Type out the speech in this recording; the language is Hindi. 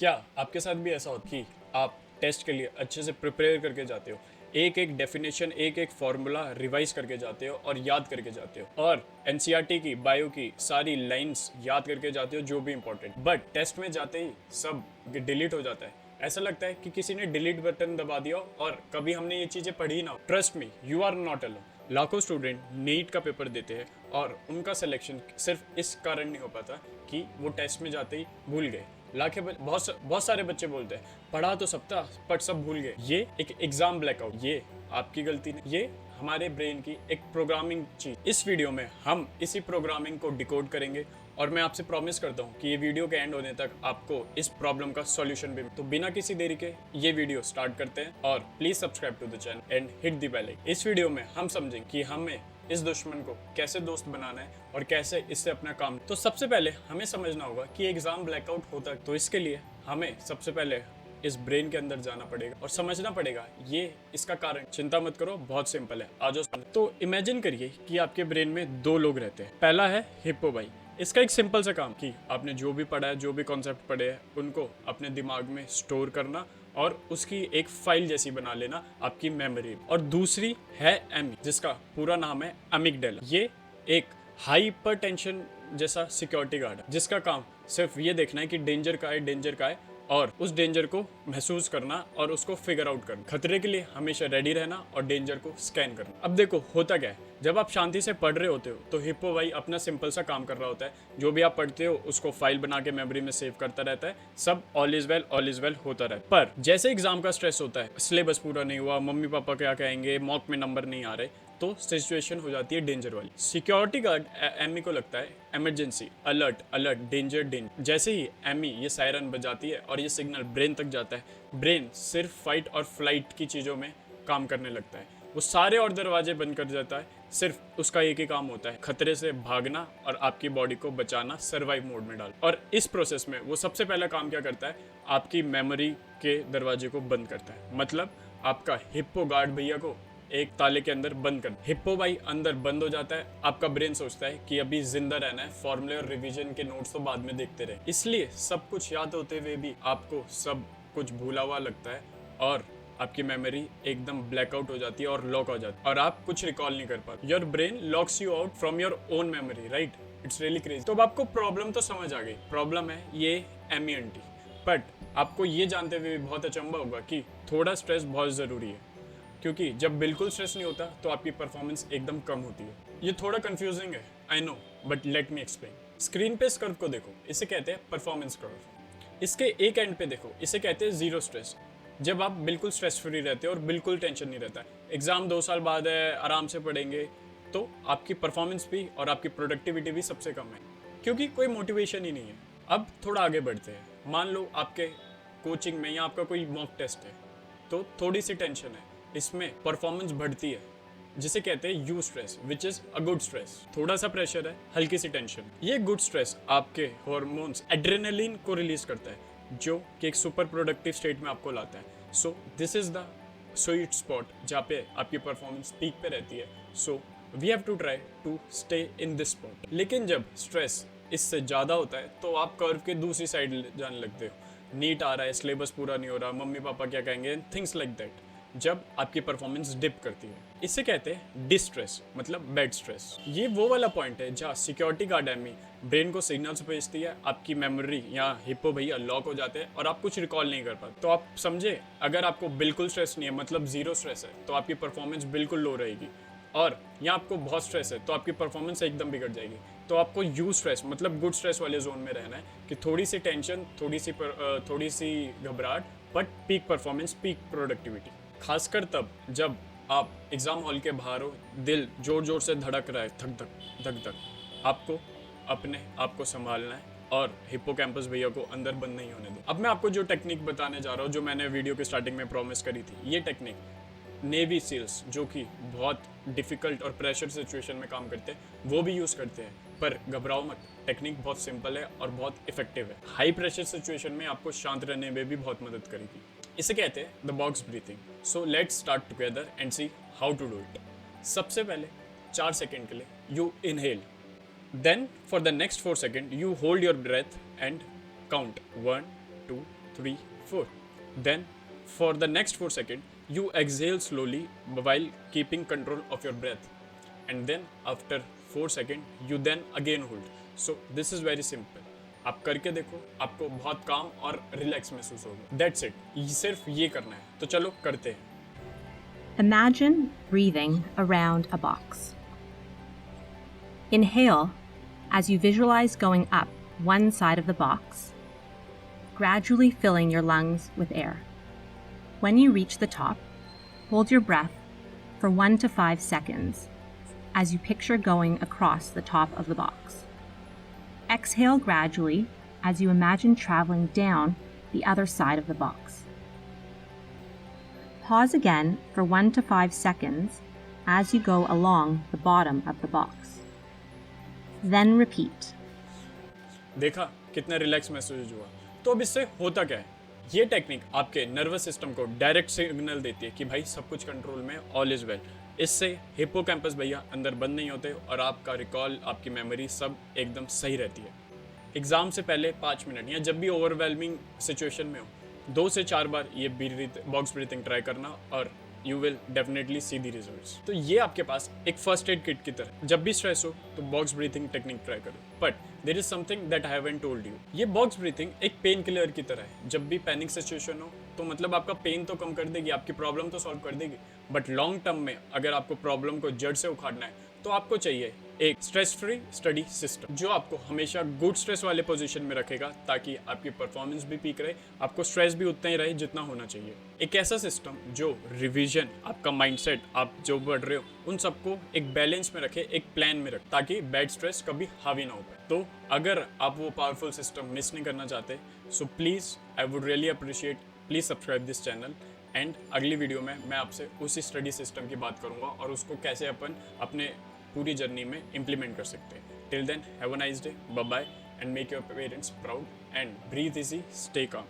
क्या आपके साथ भी ऐसा होता कि आप टेस्ट के लिए अच्छे से प्रिपेयर करके जाते हो, एक एक डेफिनेशन, एक एक फॉर्मूला रिवाइज करके जाते हो और याद करके जाते हो, और एनसीईआरटी की बायो की सारी लाइंस याद करके जाते हो जो भी इंपॉर्टेंट, बट टेस्ट में जाते ही सब डिलीट हो जाता है। ऐसा लगता है कि किसी ने डिलीट बटन दबा दिया और कभी हमने ये चीज़ें पढ़ी ही ना हो। Trust me, you are not alone. लाखों स्टूडेंट नीट का पेपर देते हैं और उनका सिलेक्शन सिर्फ इस कारण नहीं हो पाता कि वो टेस्ट में जाते ही भूल गए। बहुत सारे बच्चे बोलते हैं पढ़ा तो सब था पर सब भूल गए। ये एक एग्जाम ब्लैकआउट, ये आपकी गलती नहीं, ये हमारे ब्रेन की एक प्रोग्रामिंग चीज। इस वीडियो में हम इसी प्रोग्रामिंग को डिकोड करेंगे और मैं आपसे प्रॉमिस करता हूँ कि ये वीडियो के एंड होने तक आपको इस प्रॉब्लम का सॉल्यूशन भी। तो बिना किसी देरी के ये वीडियो स्टार्ट करते हैं और please subscribe to the channel and hit the bell icon. इस वीडियो में हम समझेंगे कि हमें इस दुश्मन को कैसे दोस्त बनाना है और कैसे इससे अपना काम। तो सबसे पहले हमें समझना होगा कि एग्जाम ब्लैकआउट होता है, तो इसके लिए हमें सबसे पहले इस ब्रेन के अंदर जाना पड़ेगा और समझना पड़ेगा ये इसका कारण। चिंता मत करो, बहुत सिंपल है, आ जाओ। तो इमेजिन करिए कि आपके ब्रेन में दो लोग रहते हैं। पहला है हिप्पो भाई। इसका एक सिंपल सा काम कि आपने जो भी पढ़ा है, जो भी कॉन्सेप्ट पढ़े हैं, उनको अपने दिमाग में स्टोर करना और उसकी एक फाइल जैसी बना लेना आपकी मेमोरी। और दूसरी है एमी, जिसका पूरा नाम है अमिगडाला। ये एक हाइपर टेंशन जैसा सिक्योरिटी गार्ड है, जिसका काम सिर्फ ये देखना है कि डेंजर का है, डेंजर का है, और उस डेंजर को महसूस करना और उसको फिगर आउट करना। खतरे के लिए हमेशा रेडी रहना और डेंजर को स्कैन करना। अब देखो होता क्या है, जब आप शांति से पढ़ रहे होते हो तो हिप्पो भाई अपना सिंपल सा काम कर रहा होता है। जो भी आप पढ़ते हो उसको फाइल बना के मेमोरी में सेव करता रहता है। सब ऑल इज वेल होता रहता है। पर जैसे एग्जाम का स्ट्रेस होता है, सिलेबस पूरा नहीं हुआ, मम्मी पापा क्या कहेंगे, मॉक में नंबर नहीं आ रहे, तो सिचुएशन हो जाती है डेंजर वाली। सिक्योरिटी गार्ड एमी को लगता है emergency, alert alert, danger danger. जैसे ही एमी ये सायरन बजाती है और ये सिग्नल ब्रेन तक जाता है, ब्रेन सिर्फ फाइट और फ्लाइट की चीज़ों में काम करने लगता है। वो सारे और दरवाजे बंद कर देता है। सिर्फ उसका एक ही काम होता है, खतरे से भागना और आपकी बॉडी को बचाना, सर्वाइव मोड में डाल। और इस प्रोसेस में वो सबसे पहला काम क्या करता है, आपकी मेमोरी के दरवाजे को बंद करता है। मतलब आपका हिप्पो गार्ड भैया को एक ताले के अंदर बंद कर। हिप्पो भाई अंदर बंद हो जाता है। आपका ब्रेन सोचता है कि अभी जिंदा रहना है, फॉर्मूले और रिवीजन के नोट्स तो बाद में देखते रहे। इसलिए सब कुछ याद होते हुए भी आपको सब कुछ भूला हुआ लगता है और आपकी मेमोरी एकदम ब्लैकआउट हो जाती है और लॉक हो जाती है और आप कुछ रिकॉल नहीं कर पाते। Your brain locks you out from your own memory, right? It's really crazy. तो अब आपको प्रॉब्लम तो समझ आ गई। प्रॉब्लम है ये एमईएनटी। बट आपको ये जानते हुए भी बहुत अचंभा होगा कि थोड़ा स्ट्रेस बहुत ज़रूरी है, क्योंकि जब बिल्कुल स्ट्रेस नहीं होता तो आपकी परफॉर्मेंस एकदम कम होती है। ये थोड़ा कंफ्यूजिंग है, I know, but let me explain. Screen पे इस कर्व को देखो, इसे कहते हैं परफॉर्मेंस कर्व। इसके एक एंड पे देखो, इसे कहते हैं जीरो स्ट्रेस। जब आप बिल्कुल स्ट्रेस फ्री रहते हो और बिल्कुल टेंशन नहीं रहता, एग्जाम 2 साल बाद है, आराम से पढ़ेंगे, तो आपकी परफॉर्मेंस भी और आपकी प्रोडक्टिविटी भी सबसे कम है, क्योंकि कोई मोटिवेशन ही नहीं है। अब थोड़ा आगे बढ़ते हैं। मान लो आपके कोचिंग में या आपका कोई मॉक टेस्ट है, तो थोड़ी सी टेंशन है, इसमें परफॉर्मेंस बढ़ती है, जिसे कहते हैं you stress, which is a good stress. थोड़ा सा प्रेशर है, हल्की सी टेंशन। ये गुड स्ट्रेस आपके हार्मोन्स एड्रेनलिन को रिलीज करता है, जो कि एक सुपर प्रोडक्टिव स्टेट में आपको लाता है। So this is the sweet spot जहाँ पे आपकी परफॉर्मेंस पीक पे रहती है। So we have to try to stay in this spot. लेकिन जब स्ट्रेस इससे ज़्यादा होता है तो आप कर्व के दूसरी साइड जाने लगते हो। नीट आ रहा है, सिलेबस पूरा नहीं हो रहा, मम्मी पापा क्या कहेंगे, थिंग्स लाइक दैट। जब आपकी परफॉर्मेंस डिप करती है, इसे कहते हैं डिस्ट्रेस, मतलब बैड स्ट्रेस। ये वो वाला पॉइंट है जहाँ सिक्योरिटी गार्ड एमी ब्रेन को सिग्नल्स भेजती है, आपकी मेमोरी या हिप्पो भैया लॉक हो जाते हैं और आप कुछ रिकॉल नहीं कर पाते। तो आप समझे, अगर आपको बिल्कुल स्ट्रेस नहीं है, मतलब जीरो स्ट्रेस है, तो आपकी परफॉर्मेंस बिल्कुल लो रहेगी। और यहाँ आपको बहुत स्ट्रेस है तो आपकी परफॉर्मेंस एकदम बिगड़ जाएगी। तो आपको यू स्ट्रेस, मतलब गुड स्ट्रेस वाले जोन में रहना है, कि थोड़ी सी टेंशन, थोड़ी सी घबराहट, but peak performance, peak productivity. खासकर तब जब आप एग्जाम हॉल के बाहर हो, दिल जोर जोर से धड़क रहा है, धक धक धक धक। आपको अपने आप को संभालना है और हिप्पोकैम्पस भैया को अंदर बंद नहीं होने दो। अब मैं आपको जो टेक्निक बताने जा रहा हूँ, जो मैंने वीडियो के स्टार्टिंग में प्रॉमिस करी थी, ये टेक्निक नेवी सील्स, जो कि बहुत डिफिकल्ट और प्रेशर सिचुएशन में काम करते हैं, वो भी यूज़ करते हैं। पर घबराओ मत, टेक्निक बहुत सिंपल है और बहुत इफेक्टिव है। हाई प्रेशर सिचुएशन में आपको शांत रहने में भी बहुत मदद करेगी। इसे कहते हैं the box breathing. So let's start together and see how to do it. सबसे पहले 4 सेकेंड के लिए you inhale, then for the next 4 second you hold your breath and count 1 2 3, 4. Then for the next 4 seconds, you exhale slowly while keeping control of your breath. And then after 4 seconds, you then again hold. So this is very simple. आप करके देखो, आपको बहुत काम और रिलैक्स महसूस होगा. That's it. सिर्फ ये करना है. तो चलो करते हैं. Imagine breathing around a box. Inhale as you visualize going up one side of the box, gradually filling your lungs with air. When you reach the top, hold your breath for 1 to 5 seconds as you picture going across the top of the box. Exhale gradually as you imagine traveling down the other side of the box. Pause again for 1 to 5 seconds as you go along the bottom of the box. Then repeat. देखा कितना रिलैक्स महसूस हुआ. तो अब इससे होता क्या है? ये टेक्निक आपके नर्वस सिस्टम को डायरेक्ट सिग्नल देती है कि भाई सब कुछ कंट्रोल में, ऑल इज वेल. इससे हिप्पोकैम्पस भैया अंदर बंद नहीं होते और आपका रिकॉल, आपकी मेमोरी सब एकदम सही रहती है. एग्जाम से पहले 5 मिनट या जब भी ओवरवेलमिंग सिचुएशन में हो, 2 से 4 बार ये बॉक्स ब्रीथिंग ट्राई करना और you will definitely see the results. तो ये आपके पास एक फर्स्ट एड किट की तरह. जब भी स्ट्रेस हो तो बॉक्स ब्रीथिंग टेक्निक ट्राई करो. But there is something that I haven't told you. ये बॉक्स ब्रीथिंग एक पेन किलर की तरह है. जब भी पैनिक सिचुएशन हो तो मतलब आपका पेन तो कम कर देगी, आपकी प्रॉब्लम तो सॉल्व कर देगी, बट लॉन्ग टर्म में अगर आपको प्रॉब्लम को जड़ से उखाड़ना है तो आपको चाहिए एक स्ट्रेस फ्री स्टडी सिस्टम जो आपको हमेशा गुड स्ट्रेस वाले पोजीशन में रखेगा ताकि आपकी परफॉर्मेंस भी पीक रहे, आपको स्ट्रेस भी उतना ही रहे जितना होना चाहिए. एक ऐसा सिस्टम जो रिवीजन, आपका माइंडसेट, आप जो बढ़ रहे हो उन सबको एक बैलेंस में रखे, एक प्लान में रखे ताकि बैड स्ट्रेस कभी हावी ना हो पाए. तो अगर आप वो पावरफुल सिस्टम मिस नहीं करना चाहते so please I would really appreciate, please subscribe this channel. And अगली वीडियो में मैं आपसे उसी स्टडी सिस्टम की बात करूँगा और उसको कैसे अपन अपने पूरी जर्नी में इम्प्लीमेंट कर सकते हैं. Till then have a nice day, bye bye and make your parents proud and breathe easy, stay काम.